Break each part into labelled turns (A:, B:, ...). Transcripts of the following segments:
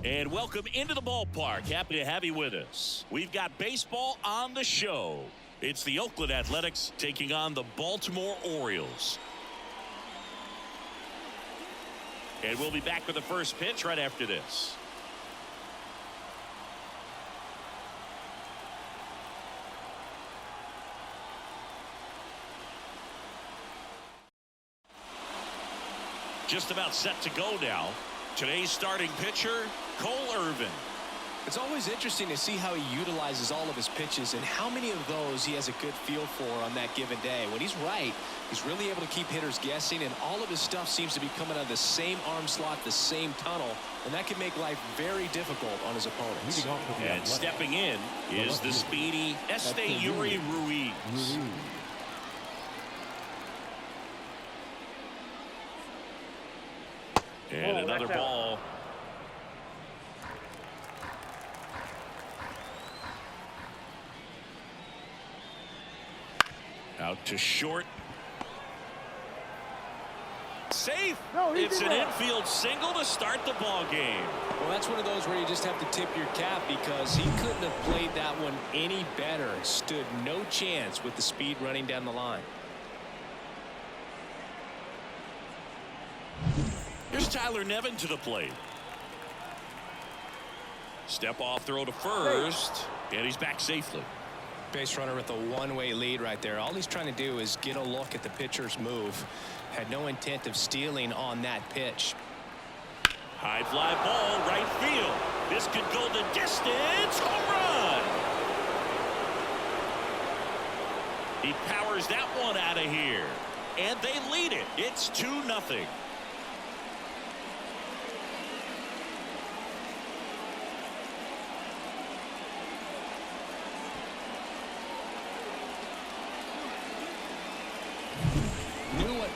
A: And welcome into the ballpark. Happy to have you with us. We've got baseball on the show. It's the Oakland Athletics taking on the Baltimore Orioles. And we'll be back with the first pitch right after this. Just about set to go now. Today's starting pitcher, Cole Irvin.
B: It's always interesting to see how he utilizes all of his pitches and how many of those he has a good feel for on that given day. When he's right, he's really able to keep hitters guessing, and all of his stuff seems to be coming out of the same arm slot, the same tunnel, and that can make life very difficult on his opponents.
A: And stepping in is the speedy Esteury Ruiz. And another ball. Out to short. Safe. It's an infield single to start the ball game.
B: Well, that's one of those where you just have to tip your cap because he couldn't have played that one any better. Stood no chance with the speed running down the line.
A: Here's Tyler Nevin to the plate. Step off throw to first, and he's back safely.
B: Base runner with a one-way lead right there. All he's trying to do is get a look at the pitcher's move. Had no intent of stealing on that pitch.
A: High fly ball, right field. This could go the distance. Home run. He powers that one out of here. And they lead it. It's 2-0.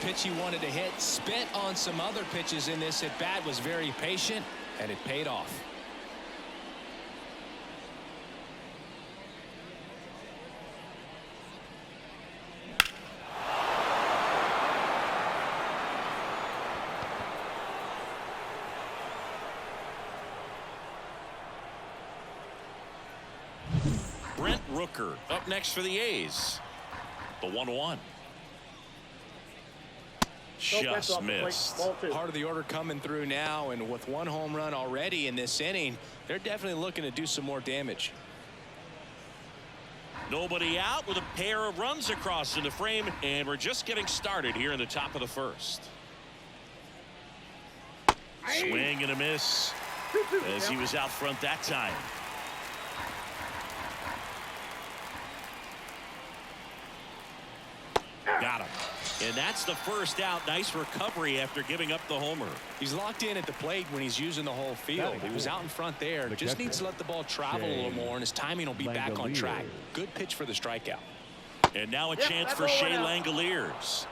B: Pitch he wanted to hit, spent on some other pitches in this at bat, was very patient, and it paid off.
A: Brent Rooker up next for the A's. The 1-1. Just missed.
B: Part of the order coming through now, and with one home run already in this inning, they're definitely looking to do some more damage.
A: Nobody out with a pair of runs across in the frame, and we're just getting started here in the top of the first. Swing and a miss as he was out front that time. Got him. And that's the first out. Nice recovery after giving up the homer.
B: He's locked in at the plate when he's using the whole field. He was out in front there. Just needs to let the ball travel a little more, and his timing will be back on track. Good pitch for the strikeout.
A: And now a chance for Shea Langoliers.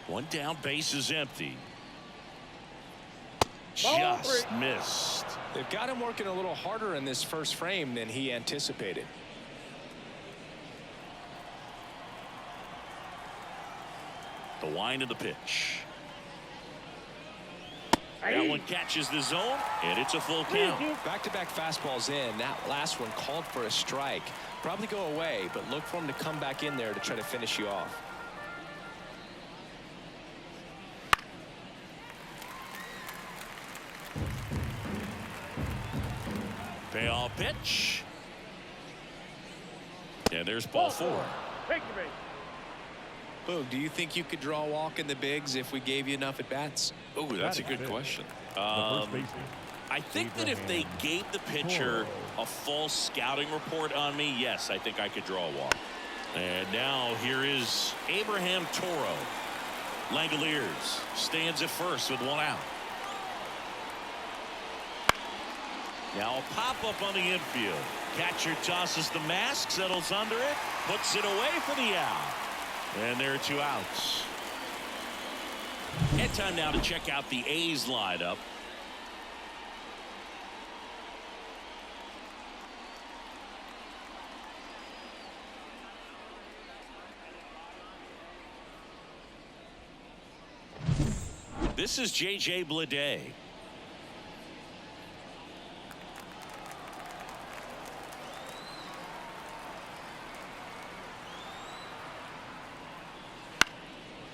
A: One down, base is empty. Just missed.
B: They've got him working a little harder in this first frame than he anticipated.
A: The wind of the pitch. That one catches the zone, and it's a full count.
B: Back-to-back fastballs in. That last one called for a strike. Probably go away, but look for him to come back in there to try to finish you off.
A: Payoff pitch. And there's ball 4.
B: Boog, do you think you could draw a walk in the bigs if we gave you enough at bats?
A: Oh, that's a good question. I think that if they gave the pitcher a full scouting report on me, yes, I think I could draw a walk. And now here is Abraham Toro. Langoliers stands at first with one out. Now a pop-up on the infield. Catcher tosses the mask, settles under it, puts it away for the out. And there are 2 outs. And time now to check out the A's lineup. This is J.J. Bleday.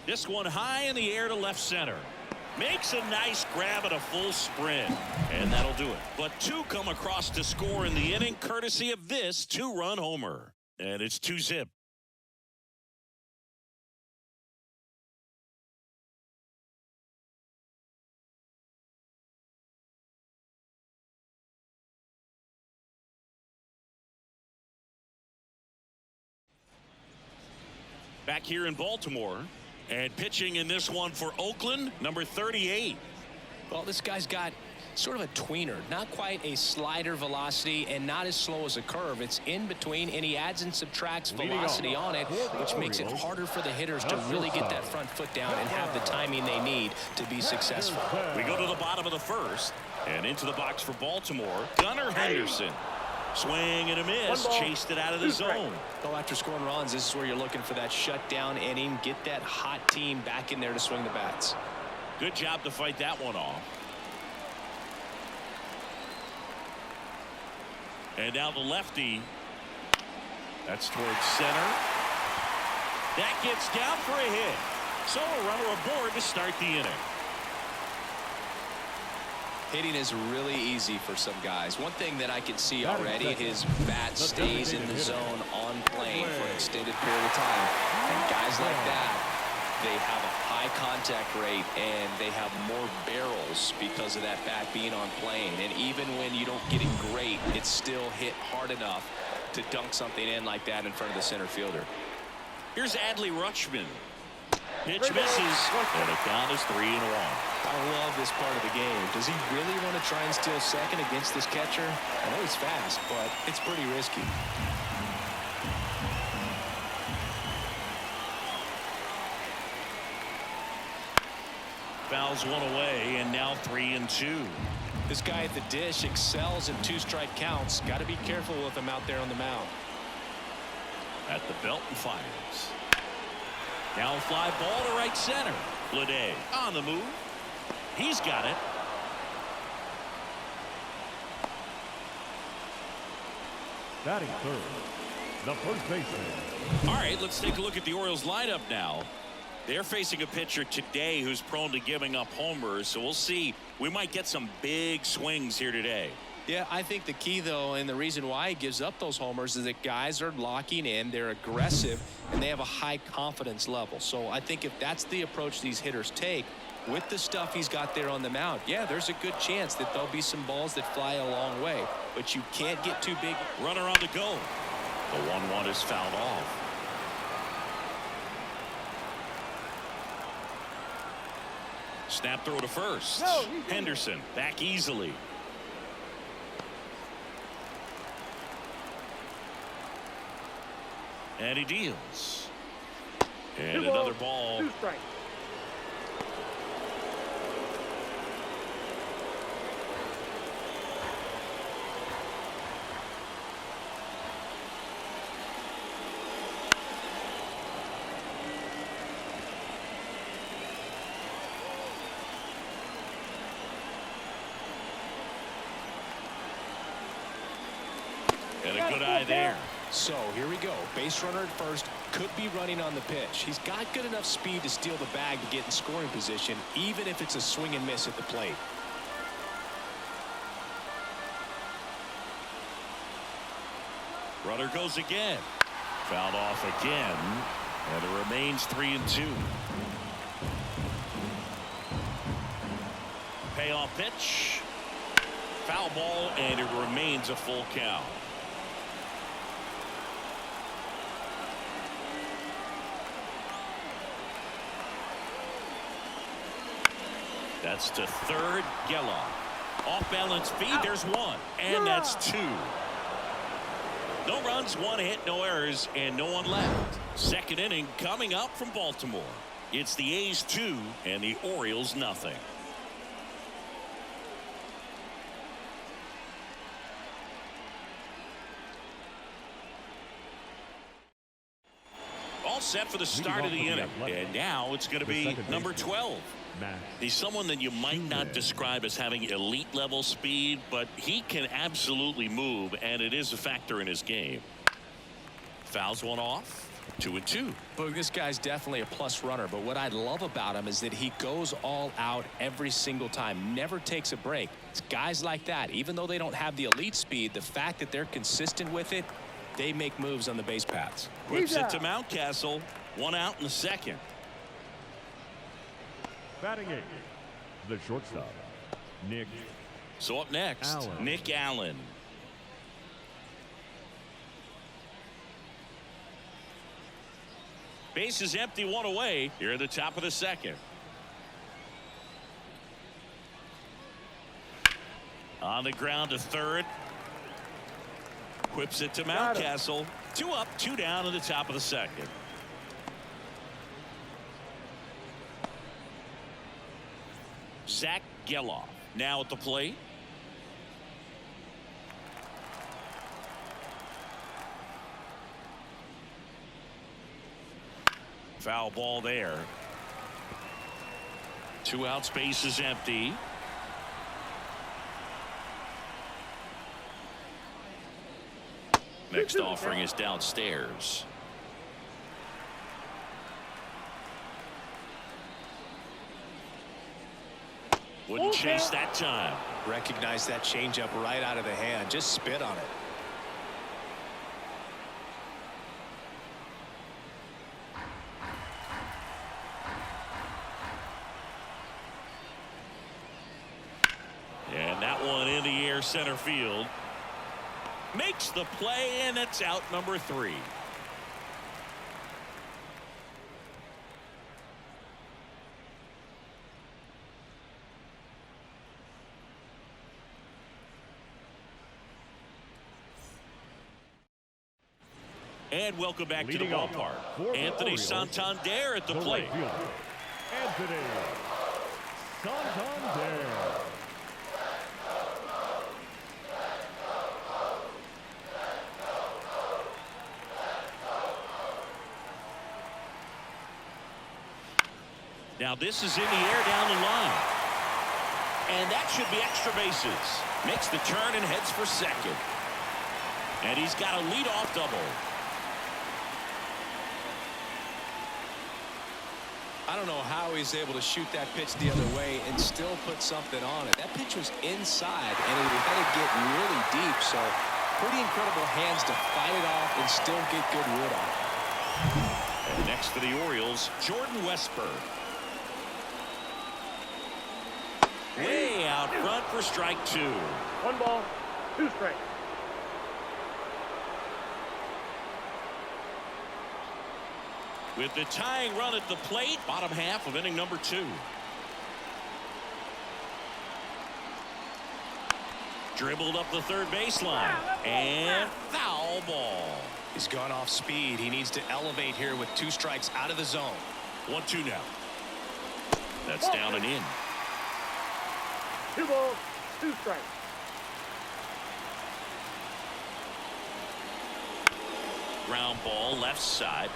A: This one high in the air to left center. Makes a nice grab at a full sprint. And that'll do it. But two come across to score in the inning, courtesy of this two-run homer. And it's 2-zip. Back here in Baltimore. And pitching in this one for Oakland, number 38.
B: Well, this guy's got sort of a tweener, not quite a slider velocity and not as slow as a curve. It's in between, and he adds and subtracts velocity on it, which makes it harder for the hitters to really get that front foot down and have the timing they need to be successful.
A: We go to the bottom of the first, and into the box for Baltimore, Gunnar Henderson. Swing and a miss, chased it out of the zone.
B: Well, after scoring runs, this is where you're looking for that shutdown inning, get that hot team back in there to swing the bats.
A: Good job to fight that one off. And now the lefty. That's towards center. That gets down for a hit. So a runner aboard to start the inning.
B: Hitting is really easy for some guys. One thing that I can see already, his bat stays in the zone on plane for an extended period of time. And guys like that, they have a high contact rate and they have more barrels because of that bat being on plane. And even when you don't get it great, it's still hit hard enough to dunk something in like that in front of the center fielder.
A: Here's Adley Rutschman. Pitch misses, and the count is 3-1.
B: I love this part of the game. Does he really want to try and steal second against this catcher? I know he's fast, but it's pretty risky.
A: Fouls one away, and now 3-2.
B: This guy at the dish excels in two-strike counts. Got to be careful with him out there on the mound.
A: At the belt and fires. Now a fly ball to right center. Bleday on the move. He's got it.
C: Batting third, the first baseman.
A: All right, let's take a look at the Orioles lineup now. They're facing a pitcher today who's prone to giving up homers, so we'll see. We might get some big swings here today.
B: Yeah, I think the key, though, and the reason why he gives up those homers is that guys are locking in, they're aggressive, and they have a high confidence level. So I think if that's the approach these hitters take, with the stuff he's got there on the mound, yeah, there's a good chance that there'll be some balls that fly a long way. But you can't get too big.
A: Runner on the go. The 1-1 is fouled off. Snap throw to first. Henderson back easily. And he deals. And another ball.
C: 2 strikes.
A: And a good eye there.
B: So here we go. Base runner at first, could be running on the pitch. He's got good enough speed to steal the bag to get in scoring position, even if it's a swing and miss at the plate.
A: Runner goes again. Fouled off again. And it remains 3-2. Payoff pitch. Foul ball, and it remains a full count. That's to third. Geloff. Off balance feed. There's one. And that's two. No runs, one hit, no errors, and no one left. Second inning coming up from Baltimore. It's the A's 2 and the Orioles nothing. set for the start of the inning. And now it's going to be number 12. He's someone that you might not describe as having elite level speed, but he can absolutely move, and it is a factor in his game. Fouls one off. 2-2.
B: Boog, this guy's definitely a plus runner, but what I love about him is that he goes all out every single time, never takes a break. It's guys like that, even though they don't have the elite speed, the fact that they're consistent with it, they make moves on the base paths.
A: Whips it to Mountcastle. One out in the second.
C: Batting eight, the shortstop, Nick.
A: So up next,
C: Allen.
A: Nick Allen. Base is empty, one away here at the top of the second. On the ground to third. Whips it to Mountcastle. 2 up, 2 down in the top of the second. Zach Geloff now at the plate. Foul ball there. 2 outs, base is empty. Next offering is downstairs. Wouldn't chase that time.
B: Recognize that changeup right out of the hand. Just spit on it.
A: And that one in the air center field. Makes the play, and it's out number 3. And welcome back to the ballpark. Anthony Santander at the plate.
C: Anthony Santander.
A: Now this is in the air down the line. And that should be extra bases. Makes the turn and heads for second. And he's got a leadoff double.
B: I don't know how he's able to shoot that pitch the other way and still put something on it. That pitch was inside, and it had to get really deep, so pretty incredible hands to fight it off and still get good wood on it.
A: And next for the Orioles, Jordan Westburg. Way out front for strike 2.
D: 1 ball, 2 strikes.
A: With the tying run at the plate, bottom half of inning number 2. Dribbled up the third baseline. And foul ball.
B: He's gone off speed. He needs to elevate here with 2 strikes out of the zone.
A: 1-2 now. That's down and in.
D: 2 balls, 2 strikes.
A: Ground ball left side.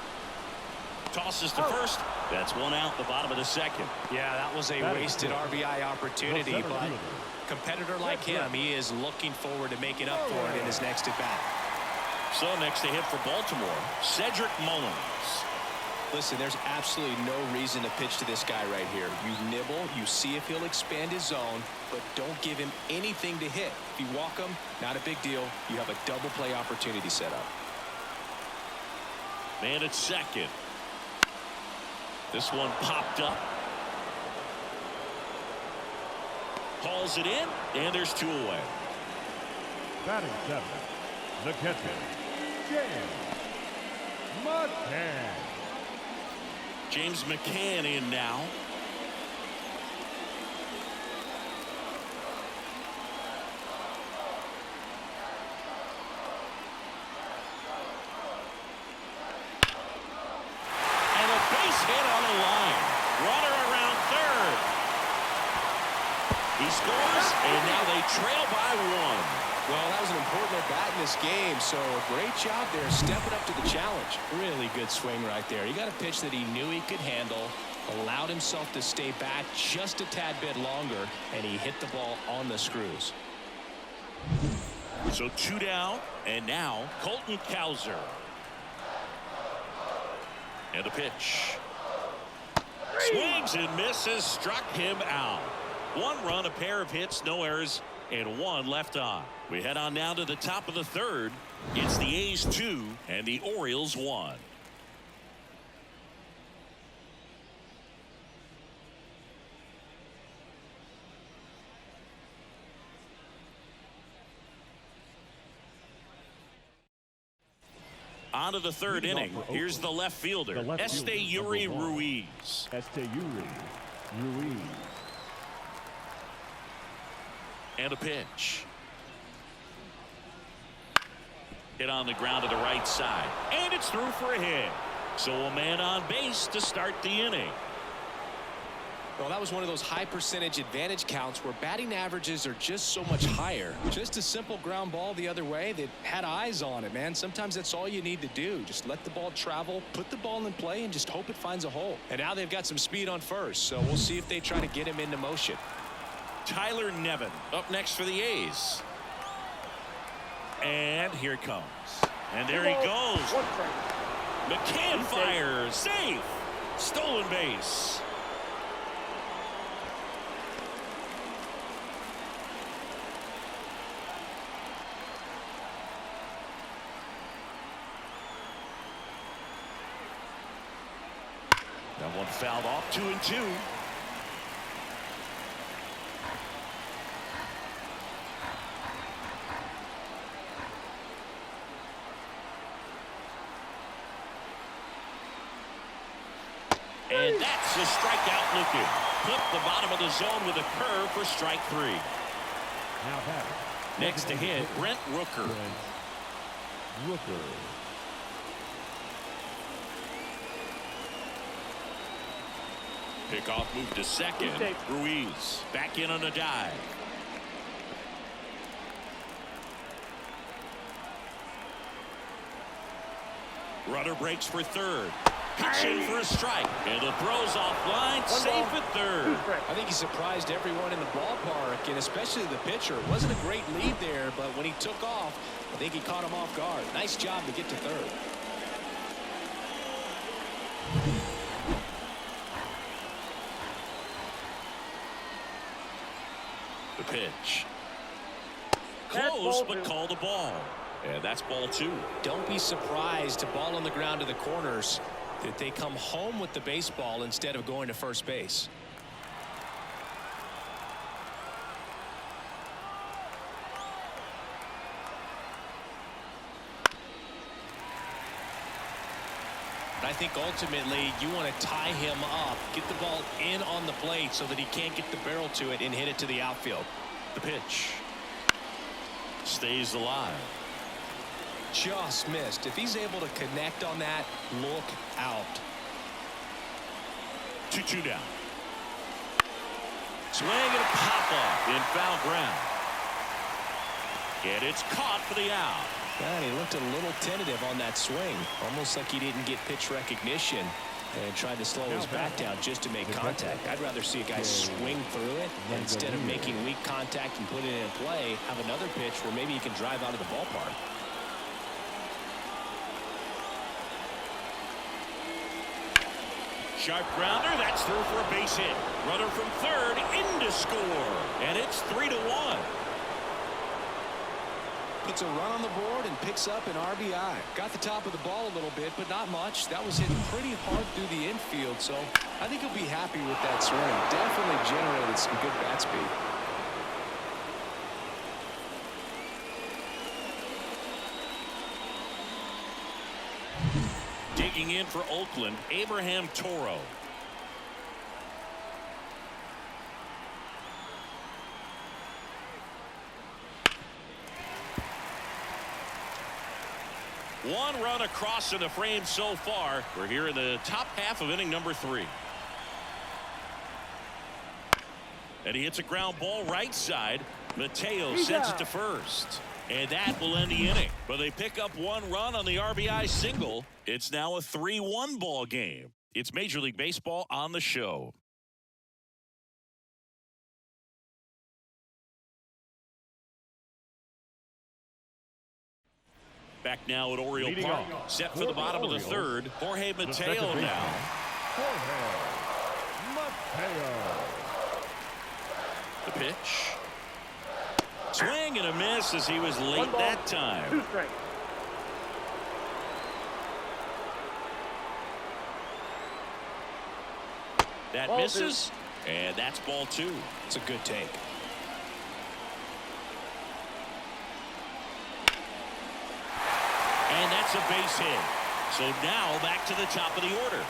A: Tosses to first. That's 1 out the bottom of the second.
B: Yeah, that was a wasted RBI opportunity, but competitor like him, he is looking forward to making up for it in his next at bat.
A: So next to hit for Baltimore, Cedric Mullins.
B: Listen, there's absolutely no reason to pitch to this guy right here. You nibble, you see if he'll expand his zone, but don't give him anything to hit. If you walk him, not a big deal. You have a double play opportunity set up.
A: Man at second. This one popped up. Hauls it in, and there's 2 away.
C: Batting 7, the catcher, James McCann.
A: James McCann in now. And a base hit on the line. Runner around third. He scores, and now they trail by 1.
B: Well, that was an important at-bat in this game, so a great job there stepping up to the challenge. Really good swing right there. He got a pitch that he knew he could handle, allowed himself to stay back just a tad bit longer, and he hit the ball on the screws.
A: So 2 down, and now Colton Cowser. And the pitch. Swings and misses, struck him out. 1 run, a pair of hits, no errors, and 1 left on. We head on now to the top of the 3rd. It's the A's 2 and the Orioles 1. On to the 3rd inning. Here's the left fielder, Esteury Ruiz.
C: Esteury Ruiz.
A: And a pitch. Hit on the ground to the right side. And it's through for a hit. So a man on base to start the inning.
B: Well, that was one of those high percentage advantage counts where batting averages are just so much higher. Just a simple ground ball the other way that had eyes on it, man. Sometimes that's all you need to do. Just let the ball travel, put the ball in play, and just hope it finds a hole. And now they've got some speed on first, so we'll see if they try to get him into motion.
A: Tyler Nevin up next for the A's. And here it comes. And there he goes. McCann fires. Safe. Stolen base. That one fouled off. 2-2. And that's a strikeout looking. Clip the bottom of the zone with a curve for strike 3.
C: Now batting.
A: Next to hit, Brent Rooker.
C: Rooker.
A: Pickoff move to second. Ruiz back in on a dive. Runner breaks for 3rd. Pitching for a strike. And the throw's offline. Safe at 3rd.
B: I think he surprised everyone in the ballpark, and especially the pitcher. It wasn't a great lead there, but when he took off, I think he caught him off guard. Nice job to get to 3rd.
A: The pitch. Close, but called a ball. And that's ball 2.
B: Don't be surprised to ball on the ground to the corners that they come home with the baseball instead of going to first base. I think ultimately you want to tie him up, get the ball in on the plate so that he can't get the barrel to it and hit it to the outfield.
A: The pitch. Stays alive.
B: Just missed. If he's able to connect on that, look out.
A: 2-2 down. Swing and a pop-up in foul ground. And it's caught for the out.
B: And he looked a little tentative on that swing, almost like he didn't get pitch recognition and tried to slow his bat down just to make contact. I'd rather see a guy swing through it and instead of making weak contact and putting it in play, have another pitch where maybe he can drive out of the ballpark.
A: Sharp grounder, that's through for a base hit. Runner from 3rd in to score, and it's 3-1.
B: Puts a run on the board and picks up an RBI. Got the top of the ball a little bit, but not much. That was hitting pretty hard through the infield, so I think he'll be happy with that swing. Definitely generated some good bat speed.
A: Digging in for Oakland, Abraham Toro. One run across in the frame so far. We're here in the top half of inning number 3. And he hits a ground ball right side. Mateo sends it to first. And that will end the inning. But they pick up one run on the RBI single. It's now a 3-1 ball game. It's Major League Baseball on the show. Back now at Oriole
C: Leading
A: Park.
C: off
A: Set for
C: for
A: the bottom
C: Orioles,
A: of the third. Jorge
C: the
A: Mateo
C: second
A: now.
C: Jorge Mateo.
A: The pitch. Swing and a miss as he was late
D: One ball,
A: that time.
D: 2 strikes.
A: That
D: Ball
A: misses. And that's ball 2.
B: It's a good take.
A: And that's a base hit. So now back to the top of the order.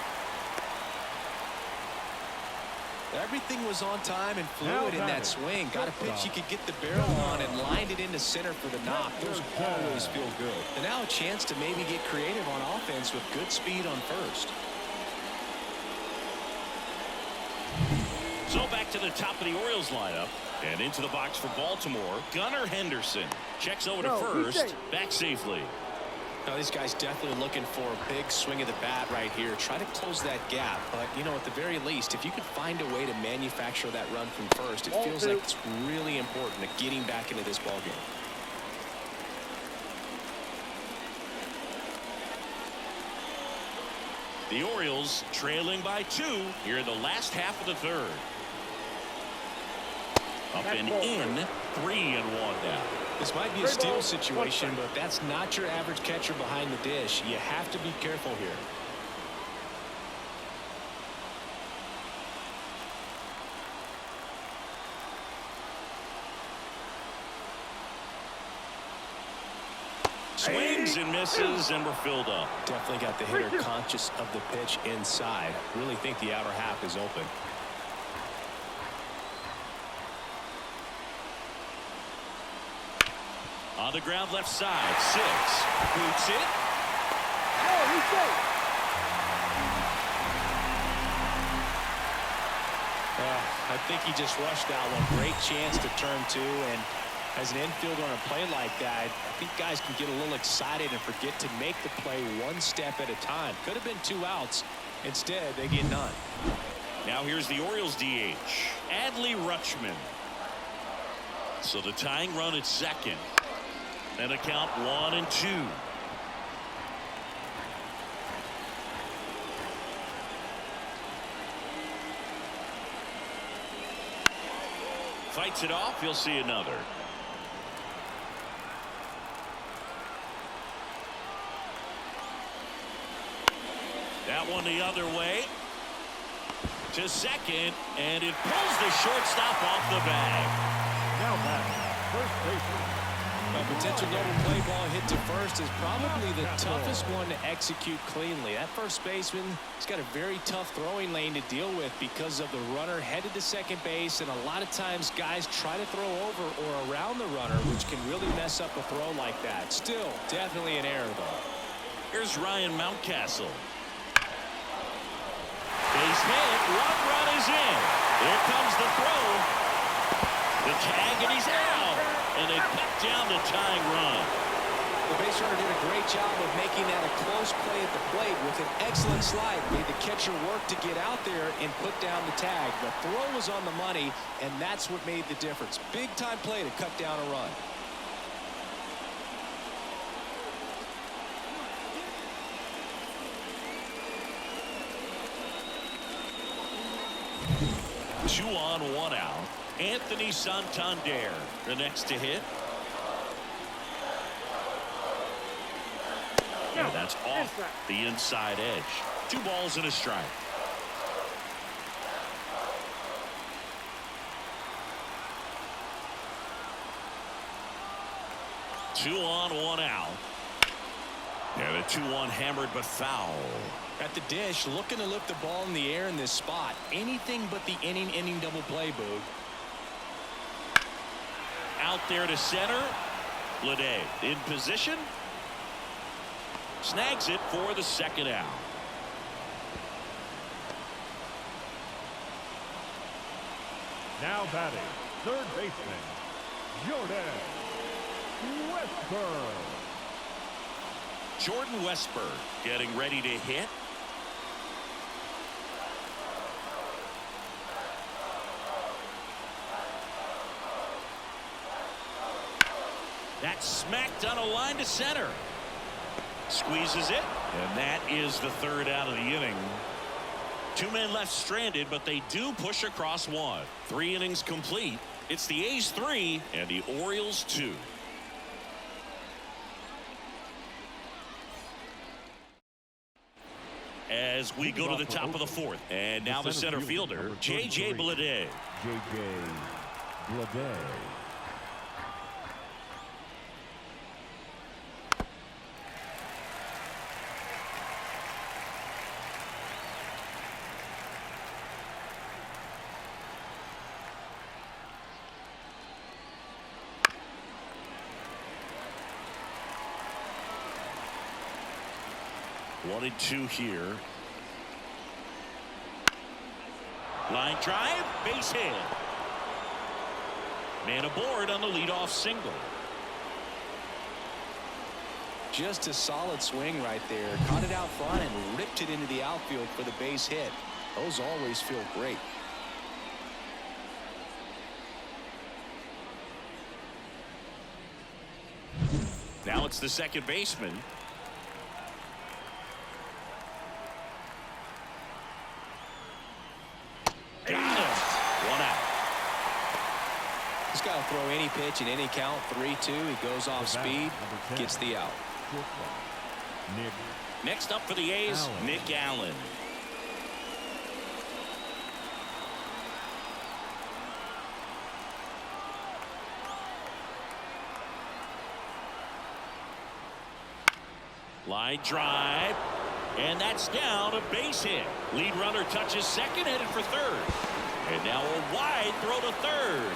B: Everything was on time and fluid in that swing. Got a pitch he could get the barrel on and lined it into center for the knock. Those always feel good. And now a chance to maybe get creative on offense with good speed on first.
A: So back to the top of the Orioles lineup. And into the box for Baltimore. Gunnar Henderson checks over to first. Back safely.
B: Now, these guys definitely looking for a big swing of the bat right here. Try to close that gap. But, you know, at the very least, if you could find a way to manufacture that run from first, it feels like it's really important to getting back into this ball game.
A: The Orioles trailing by 2 here in the last half of the third. Up and in, 3-1 now.
B: This might be a steal situation, but that's not your average catcher behind the dish. You have to be careful here.
A: Swings and misses, and we're filled up.
B: Definitely got the hitter conscious of the pitch inside. Really think the outer half is open.
A: On the ground left side, 6. Boots it.
D: Oh, he's safe.
B: I think he just rushed that one. Great chance to turn 2, and as an infielder on a play like that, I think guys can get a little excited and forget to make the play one step at a time. Could have been 2 outs. Instead, they get none.
A: Now here's the Orioles DH, Adley Rutschman. So the tying run at second. And a count 1-2. Fights it off. You'll see another. That one the other way. To second. And it pulls the shortstop off the bag.
C: Now back, first baseman.
B: A potential double play ball hit to first is probably the toughest one to execute cleanly. That first baseman has got a very tough throwing lane to deal with because of the runner headed to second base, and a lot of times guys try to throw over or around the runner, which can really mess up a throw like that. Still, definitely an error, though.
A: Here's Ryan Mountcastle. Base hit. 1 run is in. Here comes the throw. The tag, and he's out. And they cut down the tying run.
B: The base runner did a great job of making that a close play at the plate with an excellent slide. Made the catcher work to get out there and put down the tag. The throw was on the money, and that's what made the difference. Big time play to cut down a run.
A: Two on, 1 out. Anthony Santander, the next to hit. Yeah, that's off the inside edge. 2 balls and a strike. Two on, 1 out. Yeah, the 2-1 hammered but foul.
B: At the dish, looking to lift the ball in the air in this spot. Anything but the inning double play, Boog.
A: Out there to center. Bleday in position. Snags it for the second out.
C: Now batting, third baseman, Jordan. Westberg.
A: Jordan Westberg getting ready to hit. That's smacked on a line to center. Squeezes it, and that is the third out of the inning. Two men left stranded, but they do push across one. 3 innings complete. It's the A's 3 and the Orioles 2. As we go to the top of the 4th, and now the center fielder, J.J. Bleday.
C: J.J. Bleday.
A: One and two here. Line drive, base hit. Man aboard on the leadoff single.
B: Just a solid swing right there. Caught it out front and ripped it into the outfield for the base hit. Those always feel great.
A: Now it's the second baseman. Got him. 1 out.
B: He's got to throw any pitch in any count. 3-2. He goes off speed, gets the out.
A: Next up for the A's, Nick Allen. Line drive, and that's down, a base hit. Lead runner touches second, headed for third. And now a wide throw to third.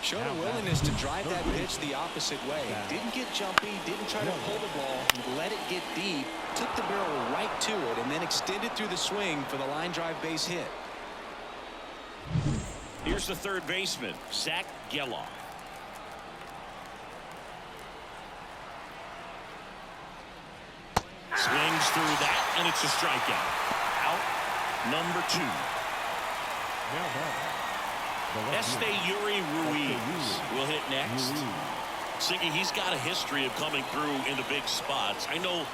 B: Showed a willingness to drive that pitch the opposite way. Didn't get jumpy, didn't try to pull the ball. He let it get deep, took the barrel right to it, and then extended through the swing for the line drive base hit.
A: Here's the third baseman, Zach Geloff. Swings through that, and it's a strikeout. Out number 2. Yuri Ruiz will hit next. Siggy, he's got a history of coming through in the big spots. I know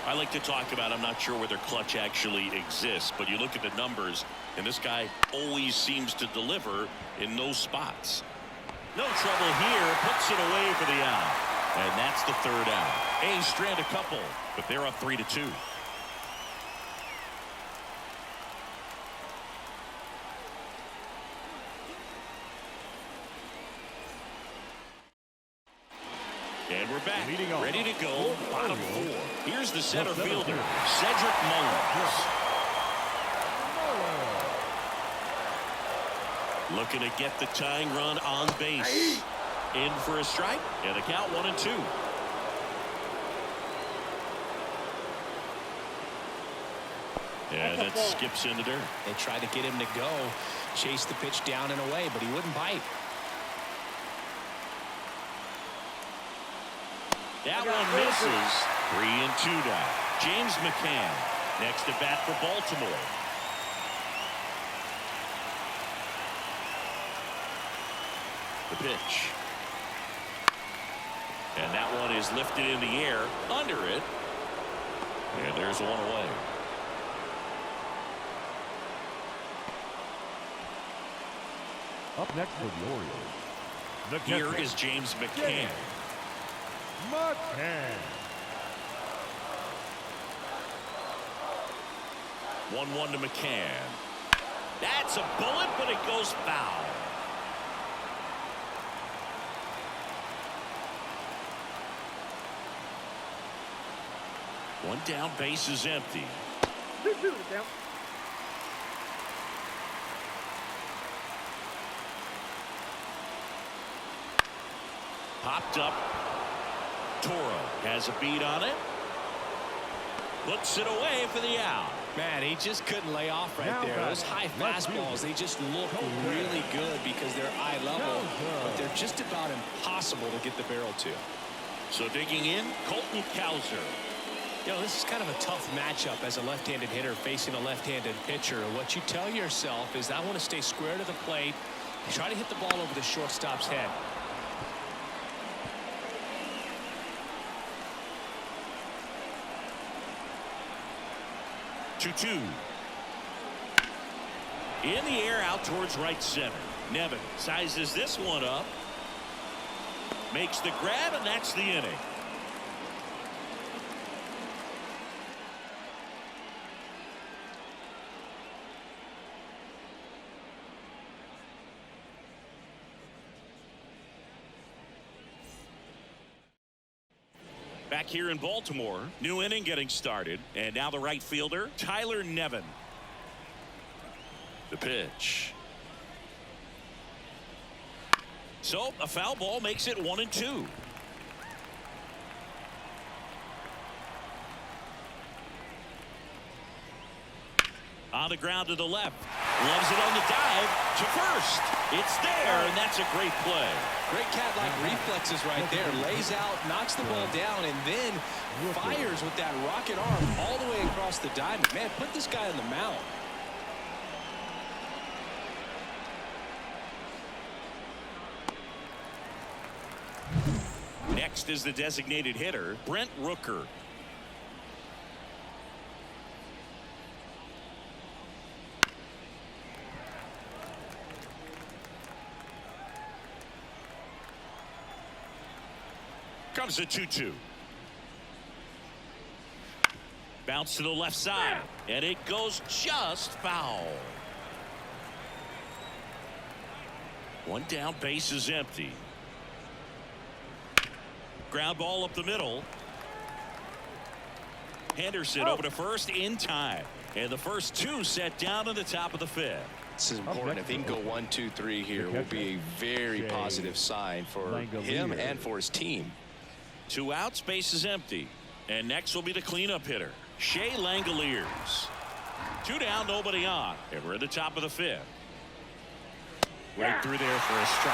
A: I like to talk about, I'm not sure whether clutch actually exists, but you look at the numbers, and this guy always seems to deliver in those spots. No trouble here, puts it away for the out. And that's the third out. A's strand a couple, but they're up 3-2. And we're back, ready to go, bottom 4. Here's the center fielder, Cedric Mullins. Looking to get the tying run on base. In for a strike, and the count 1-2. And that skips in the dirt.
B: They tried to get him to go, chase the pitch down and away, but he wouldn't bite.
A: That one misses. 3-2 now. James McCann next at bat for Baltimore. The pitch. And that one is lifted in the air under it. And there's one away.
C: Up next for the Orioles.
A: Here is James McCann. 1-1 to McCann. That's a bullet, but it goes foul. One down, base is empty. Popped up. Toro has a beat on it. Puts it away for the out.
B: Man, he just couldn't lay off right there. Those high fastballs, they just look really good because they're eye level, but they're just about impossible to get the barrel to.
A: So digging in, Colton Cowser.
B: You know, this is kind of a tough matchup as a left-handed hitter facing a left-handed pitcher. What you tell yourself is, I want to stay square to the plate, try to hit the ball over the shortstop's head.
A: 2-2. In the air out towards right center. Nevin sizes this one up. Makes the grab, and that's the inning. Back here in Baltimore, new inning getting started, and now the right fielder, Tyler Nevin. The pitch. So a foul ball makes it 1-2. On the ground to the left. Loves it on the dive to first. It's there, and that's a great play.
B: Great cat-like reflexes right there. Lays out, knocks the ball down, and then fires with that rocket arm all the way across the diamond. Man, put this guy on the mound.
A: Next is the designated hitter, Brent Rooker. Comes a 2-2. Bounce to the left side, and it goes just foul. One down, base is empty. Ground ball up the middle. Henderson over to first in time, and the first two set down in the top of the fifth.
B: This is important. If he can go 1, 2, 3 here, will be a very positive sign for him and for his team.
A: 2 outs, base is empty, and next will be the cleanup hitter, Shea Langoliers. 2 down, nobody on, and we're at the top of the fifth. Right through there for a strike.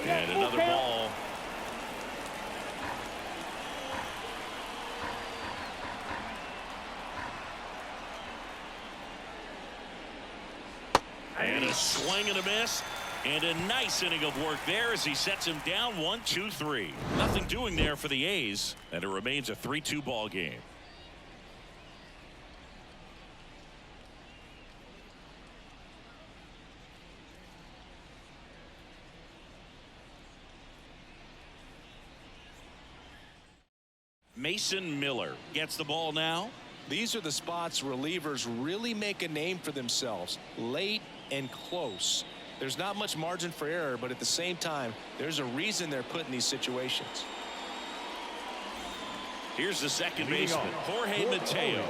A: And another ball. And a swing and a miss, and a nice inning of work there as he sets him down 1-2-3. Nothing doing there for the A's, and it remains a 3-2 ball game. Mason Miller gets the ball now.
B: These are the spots relievers really make a name for themselves, late and close. There's not much margin for error, but at the same time, there's a reason they're put in these situations.
A: Here's the second baseman, Jorge Mateo.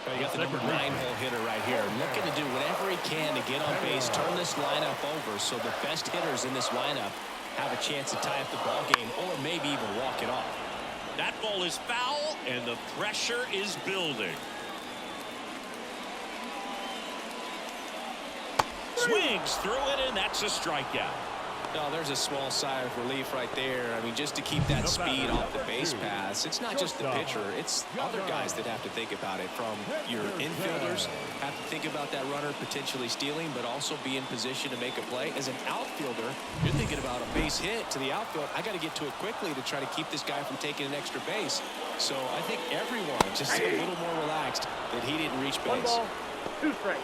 B: Well, you got the number 9-hole hitter right here, looking to do whatever he can to get on base, turn this lineup over so the best hitters in this lineup have a chance to tie up the ball game or maybe even walk it off.
A: That ball is foul, and the pressure is building. Swings through it, and that's a strikeout.
B: No, there's a small sigh of relief right there. I mean, just to keep that speed off the base paths. It's not just the pitcher. It's other guys that have to think about it. From your infielders have to think about that runner potentially stealing, but also be in position to make a play. As an outfielder, you're thinking about a base hit to the outfield. I got to get to it quickly to try to keep this guy from taking an extra base. So I think everyone just a little more relaxed that he didn't reach base.
D: 1 ball, 2 strikes.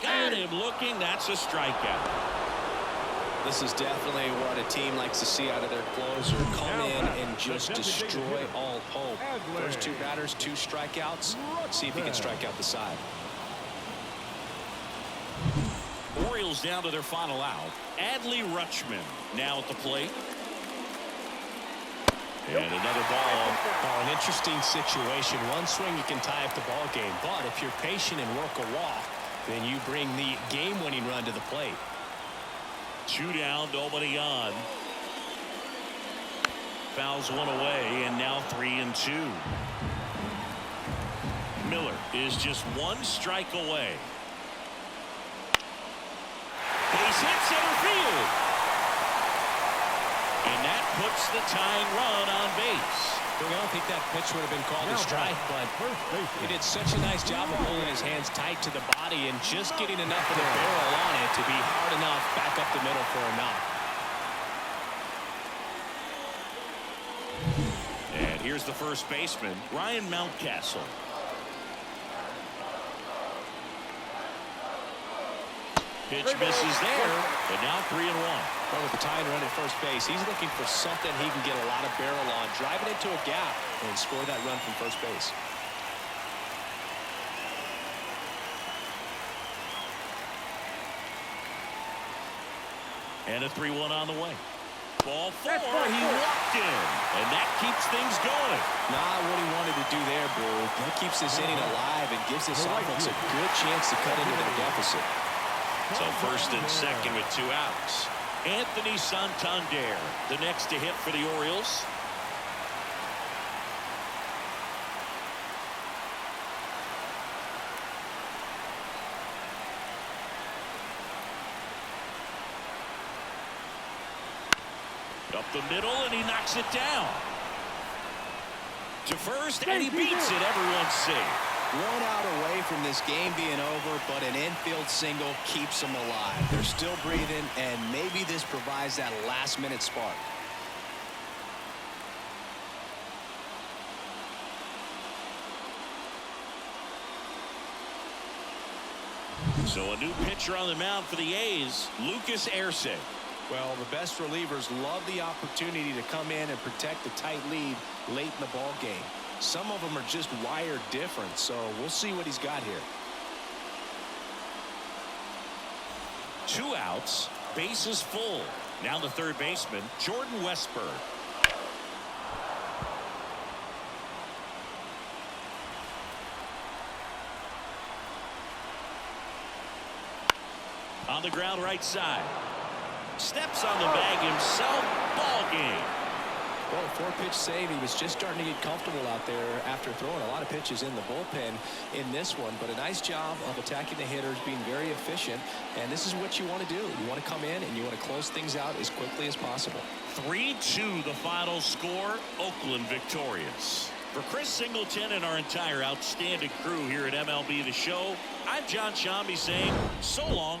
A: Got him looking. That's a strikeout.
B: This is definitely what a team likes to see out of their closer. Come in and just destroy all hope. First 2 batters, 2 strikeouts. Let's see if he can strike out the side.
A: Orioles down to their final out. Adley Rutschman now at the plate. And another ball.
B: Oh, an interesting situation. One swing you can tie up the ball game, but if you're patient and work a walk, then you bring the game-winning run to the plate.
A: 2 down, nobody on. Fouls one away, and now 3-2. Miller is just 1 strike away. Base hit center field. And that puts the tying run on base.
B: I don't think that pitch would have been called a strike, but he did such a nice job of holding his hands tight to the body and just getting enough of the barrel on it to be hard enough back up the middle for a knock.
A: And here's the first baseman, Ryan Mountcastle. Pitch misses there, but now 3-1.
B: Well, with the tying run at first base, he's looking for something he can get a lot of barrel on, drive it into a gap, and score that run from first base.
A: And a 3-1 on the way. Ball 4, he walked in, and that keeps things going.
B: Not what he wanted to do there, Boo. That keeps this inning alive and gives this offense a good chance to cut into their deficit.
A: So first and second with 2 outs. Anthony Santander, the next to hit for the Orioles. Up the middle, and he knocks it down. To first, and he beats it. Everyone's safe.
B: 1 out away from this game being over, but an infield single keeps them alive. They're still breathing, and maybe this provides that last-minute spark.
A: So a new pitcher on the mound for the A's, Lucas Erce.
B: Well, the best relievers love the opportunity to come in and protect the tight lead late in the ball game. Some of them are just wired different, so we'll see what he's got here.
A: 2 outs, bases full. Now the third baseman, Jordan Westburg. On the ground right side. Steps on the bag himself. Ball game.
B: Well, a 4-pitch save. He was just starting to get comfortable out there after throwing a lot of pitches in the bullpen in this one. But a nice job of attacking the hitters, being very efficient. And this is what you want to do. You want to come in and you want to close things out as quickly as possible.
A: 3-2 the final score. Oakland victorious. For Chris Singleton and our entire outstanding crew here at MLB The Show, I'm John Shambi saying so long.